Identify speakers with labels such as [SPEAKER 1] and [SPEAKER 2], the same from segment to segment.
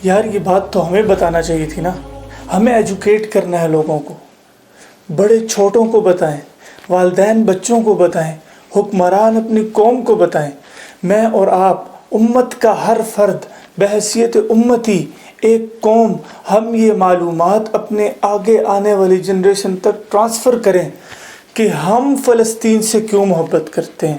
[SPEAKER 1] یار یہ بات تو ہمیں بتانا چاہیے تھی نا، ہمیں ایجوکیٹ کرنا ہے لوگوں کو، بڑے چھوٹوں کو بتائیں، والدین بچوں کو بتائیں، حکمران اپنی قوم کو بتائیں، میں اور آپ امت کا ہر فرد بحیثیت امتی ایک قوم، ہم یہ معلومات اپنے آگے آنے والی جنریشن تک ٹرانسفر کریں کہ ہم فلسطین سے کیوں محبت کرتے ہیں۔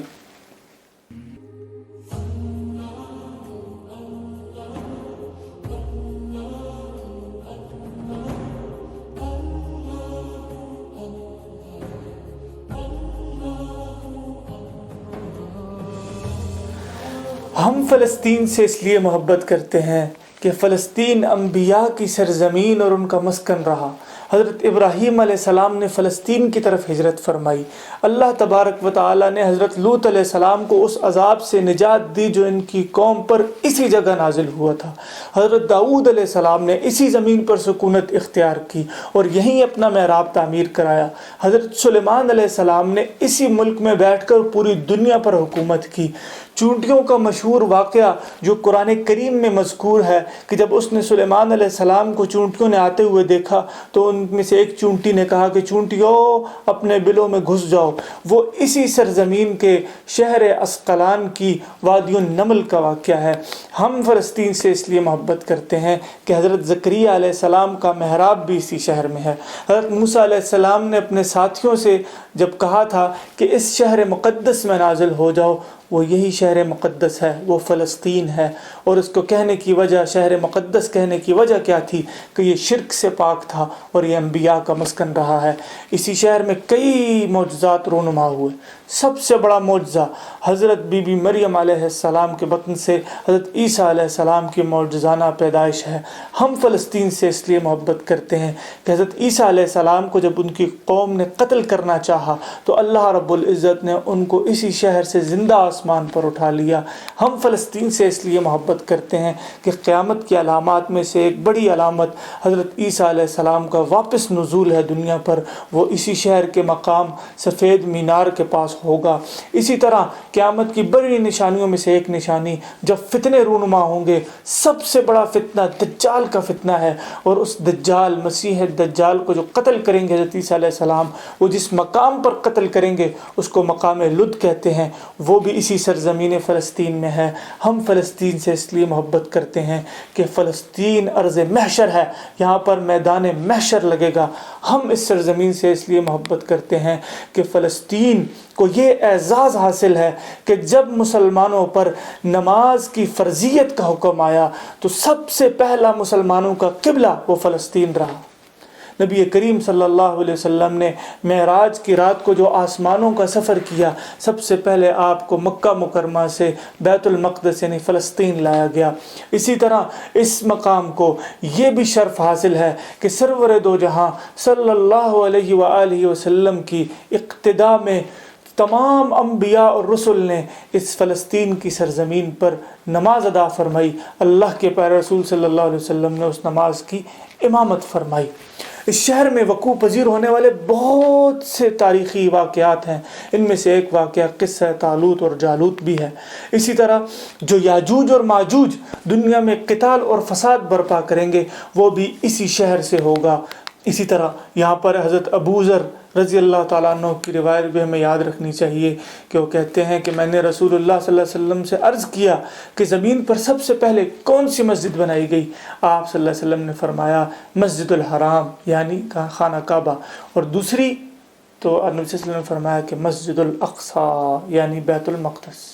[SPEAKER 1] ہم فلسطین سے اس لیے محبت کرتے ہیں کہ فلسطین انبیاء کی سرزمین اور ان کا مسکن رہا۔ حضرت ابراہیم علیہ السلام نے فلسطین کی طرف ہجرت فرمائی۔ اللہ تبارک و تعالیٰ نے حضرت لوط علیہ السلام کو اس عذاب سے نجات دی جو ان کی قوم پر اسی جگہ نازل ہوا تھا۔ حضرت داؤد علیہ السلام نے اسی زمین پر سکونت اختیار کی اور یہیں اپنا محراب تعمیر کرایا۔ حضرت سلیمان علیہ السلام نے اسی ملک میں بیٹھ کر پوری دنیا پر حکومت کی۔ چونٹیوں کا مشہور واقعہ جو قرآن کریم میں مذکور ہے کہ جب اس نے سلیمان علیہ السلام کو چونٹیوں نے آتے ہوئے دیکھا تو ان میں سے ایک چونٹی نے کہا کہ چونٹیوں اپنے بلوں میں گھس جاؤ۔ وہ اسی سرزمین کے شہر اسقلان کی وادی النمل کا واقعہ ہے۔ ہم فلسطین سے اس لیے محبت کرتے ہیں کہ حضرت زکریا علیہ السلام کا محراب بھی اسی شہر میں ہے۔ حضرت موسیٰ علیہ السلام نے اپنے ساتھیوں سے جب کہا تھا کہ اس شہر مقدس میں نازل ہو جاؤ، وہ یہی شہر مقدس ہے، وہ فلسطین ہے۔ اور اس کو کہنے کی وجہ، شہر مقدس کہنے کی وجہ کیا تھی کہ یہ شرک سے پاک تھا اور یہ انبیاء کا مسکن رہا ہے۔ اسی شہر میں کئی معجزات رونما ہوئے۔ سب سے بڑا معجزہ حضرت بی بی مریم علیہ السلام کے بطن سے حضرت عیسیٰ علیہ السلام کی معجزانہ پیدائش ہے۔ ہم فلسطین سے اس لیے محبت کرتے ہیں کہ حضرت عیسیٰ علیہ السلام کو جب ان کی قوم نے قتل کرنا چاہا تو اللہ رب العزت نے ان کو اسی شہر سے زندہ آسمان پر اٹھا لیا۔ ہم فلسطین سے اس لیے محبت کرتے ہیں کہ قیامت کی علامات میں سے ایک بڑی علامت حضرت عیسیٰ علیہ السلام کا واپس نزول ہے دنیا پر، وہ اسی شہر کے مقام سفید مینار کے پاس ہوگا۔ اسی طرح قیامت کی بڑی نشانیوں میں سے ایک نشانی جب فتنے رونما ہوں گے، سب سے بڑا فتنہ دجال کا فتنہ ہے، اور اس دجال مسیح دجال کو جو قتل کریں گے حضرت عیسیٰ علیہ السلام، وہ جس مقام پر قتل کریں گے اس کو مقام لد کہتے ہیں، وہ بھی اسی سرزمین فلسطین میں ہے۔ ہم فلسطین سے اس لیے محبت کرتے ہیں کہ فلسطین ارض محشر ہے، یہاں پر میدان محشر لگے گا۔ ہم اس سرزمین سے اس لیے محبت کرتے ہیں کہ فلسطین کو یہ اعزاز حاصل ہے کہ جب مسلمانوں پر نماز کی فرضیت کا حکم آیا تو سب سے پہلا مسلمانوں کا قبلہ وہ فلسطین رہا۔ نبی کریم صلی اللہ علیہ وسلم نے معراج کی رات کو جو آسمانوں کا سفر کیا، سب سے پہلے آپ کو مکہ مکرمہ سے بیت المقدس یعنی فلسطین لایا گیا۔ اسی طرح اس مقام کو یہ بھی شرف حاصل ہے کہ سرور دو جہاں صلی اللہ علیہ وآلہ وسلم کی اقتداء میں تمام انبیاء اور رسل نے اس فلسطین کی سرزمین پر نماز ادا فرمائی۔ اللہ کے پیارے رسول صلی اللہ علیہ وسلم نے اس نماز کی امامت فرمائی۔ اس شہر میں وقوع پذیر ہونے والے بہت سے تاریخی واقعات ہیں، ان میں سے ایک واقعہ قصہ طالوت اور جالوت بھی ہے۔ اسی طرح جو یاجوج اور ماجوج دنیا میں قتال اور فساد برپا کریں گے وہ بھی اسی شہر سے ہوگا۔ اسی طرح یہاں پر حضرت ابو ذر رضی اللہ تعالیٰ عنہ کی روایت بھی ہمیں یاد رکھنی چاہیے کہ وہ کہتے ہیں کہ میں نے رسول اللہ صلی اللہ علیہ وسلم سے عرض کیا کہ زمین پر سب سے پہلے کون سی مسجد بنائی گئی؟ آپ صلی اللہ علیہ وسلم نے فرمایا مسجد الحرام یعنی خانہ کعبہ، اور دوسری تو نبی صلی اللہ علیہ وسلم نے فرمایا کہ مسجد الاقصی یعنی بیت المقدس۔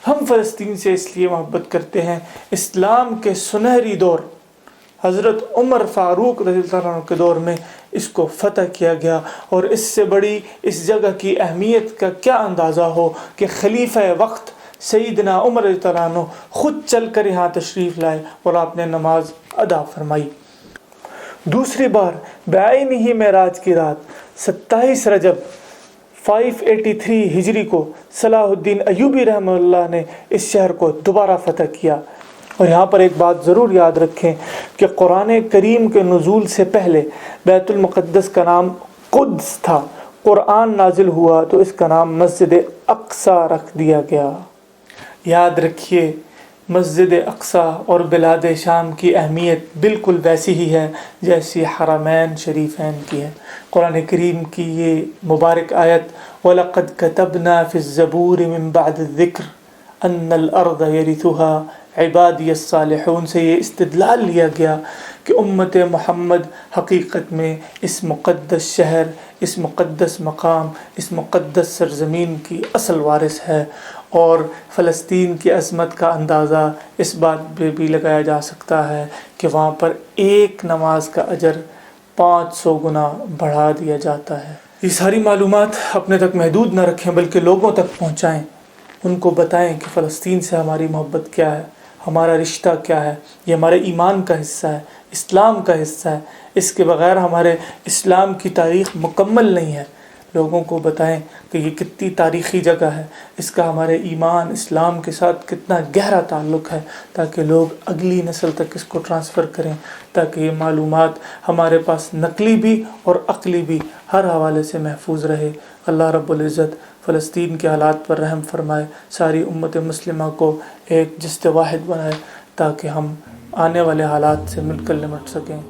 [SPEAKER 1] ہم فلسطین سے اس لیے محبت کرتے ہیں، اسلام کے سنہری دور حضرت عمر فاروق رضی اللہ عنہ کے دور میں اس کو فتح کیا گیا، اور اس سے بڑی اس جگہ کی اہمیت کا کیا اندازہ ہو کہ خلیفہ وقت سیدنا عمر رضی اللہ عنہ خود چل کر یہاں تشریف لائے اور آپ نے نماز ادا فرمائی۔ دوسری بار بعین ہی معراج کی رات 27 رجب 583 ہجری کو صلاح الدین ایوبی رحمہ اللہ نے اس شہر کو دوبارہ فتح کیا۔ اور یہاں پر ایک بات ضرور یاد رکھیں کہ قرآن کریم کے نزول سے پہلے بیت المقدس کا نام قدس تھا، قرآن نازل ہوا تو اس کا نام مسجد اقصی رکھ دیا گیا۔ یاد رکھیے مسجد اقصیٰ اور بلاد شام کی اہمیت بالکل ویسی ہی ہے جیسی حرمین شریفین کی ہے۔ قرآن کریم کی یہ مبارک آیت وَلَقَدْ كَتَبْنَا فِي الزَّبُورِ مِن بَعْدِ الذِّكْرِ أَنَّ الْأَرْضَ يَرِثُهَا عِبَادِيَ الصَّالِحُونَ سے یہ استدلال لیا گیا کہ امت محمد حقیقت میں اس مقدس شہر، اس مقدس مقام، اس مقدس سرزمین کی اصل وارث ہے۔ اور فلسطین کی عظمت کا اندازہ اس بات پہ بھی لگایا جا سکتا ہے کہ وہاں پر ایک نماز کا اجر 500 گنا بڑھا دیا جاتا ہے۔ یہ ساری معلومات اپنے تک محدود نہ رکھیں بلکہ لوگوں تک پہنچائیں، ان کو بتائیں کہ فلسطین سے ہماری محبت کیا ہے، ہمارا رشتہ کیا ہے، یہ ہمارے ایمان کا حصہ ہے، اسلام کا حصہ ہے، اس کے بغیر ہمارے اسلام کی تاریخ مکمل نہیں ہے۔ لوگوں کو بتائیں کہ یہ کتنی تاریخی جگہ ہے، اس کا ہمارے ایمان اسلام کے ساتھ کتنا گہرا تعلق ہے، تاکہ لوگ اگلی نسل تک اس کو ٹرانسفر کریں، تاکہ یہ معلومات ہمارے پاس نقلی بھی اور عقلی بھی ہر حوالے سے محفوظ رہے۔ اللہ رب العزت فلسطین کے حالات پر رحم فرمائے، ساری امت مسلمہ کو ایک جسد واحد بنائے، تاکہ ہم آنے والے حالات سے مل کر نمٹ سکیں۔